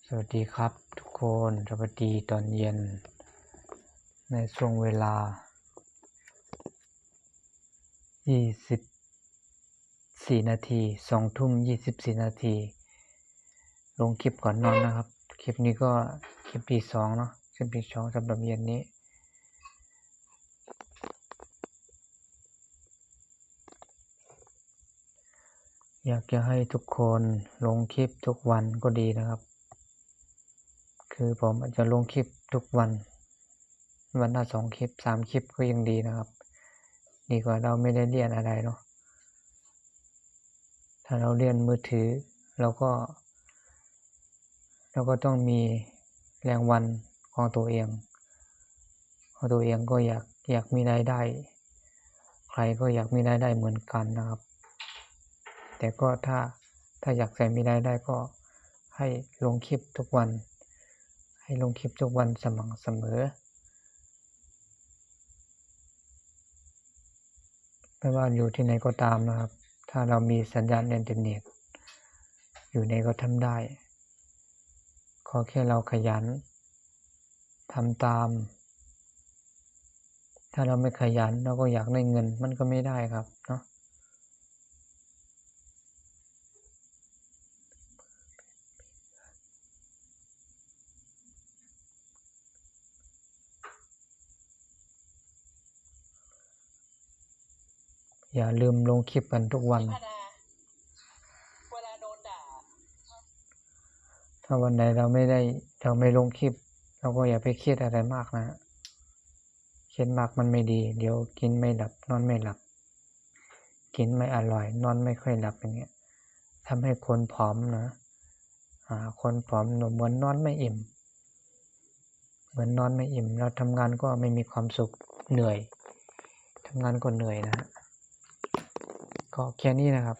สวัสดีครับทุกคนสวัสดีตอนเย็นในช่วงเวลา24 นาที2 ทุ่ม 24 นาทีลงคลิปก่อนนอนนะครับคลิปนี้ก็คลิปที่2เนาะคลิปที่2สำหรับเย็นนี้อยากจะให้ทุกคนลงคลิปทุกวันก็ดีนะครับคือผมอาจจะลงคลิปทุกวันละ2 คลิป 3 คลิปก็ยังดีนะครับดีกว่าเราไม่ได้เรียนอะไรเนาะถ้าเราเรียนมือถือเราก็ต้องมีแรงวันของตัวเองก็อยากมีรายได้ใครก็อยากมีรายได้เหมือนกันนะครับแต่ก็ถ้าอยากจะมีรายได้ก็ให้ลงคลิปทุกวันสม่ำเสมอไม่ว่าอยู่ที่ไหนก็ตามนะครับถ้าเรามีสัญญาณอินเทอร์เน็ตอยู่ไหนก็ทำได้ขอแค่เราขยันทำตามถ้าเราไม่ขยันเราก็อยากได้เงินมันก็ไม่ได้ครับเนาะอย่าลืมลงคลิปกันทุกวันถ้าวันไหนเราไม่ลงคลิปเราก็อย่าไปเครียดอะไรมากนะเครียดมากมันไม่ดีเดี๋ยวกินไม่หลับนอนไม่หลับกินไม่อร่อยนอนไม่ค่อยหลับอย่างเงี้ยทำให้คนผอมนะคนผอมเหมือนนอนไม่อิ่มเราทำงานก็ไม่มีความสุขเหนื่อยทำงานก็เหนื่อยนะฮะก็แค่นี้นะครับ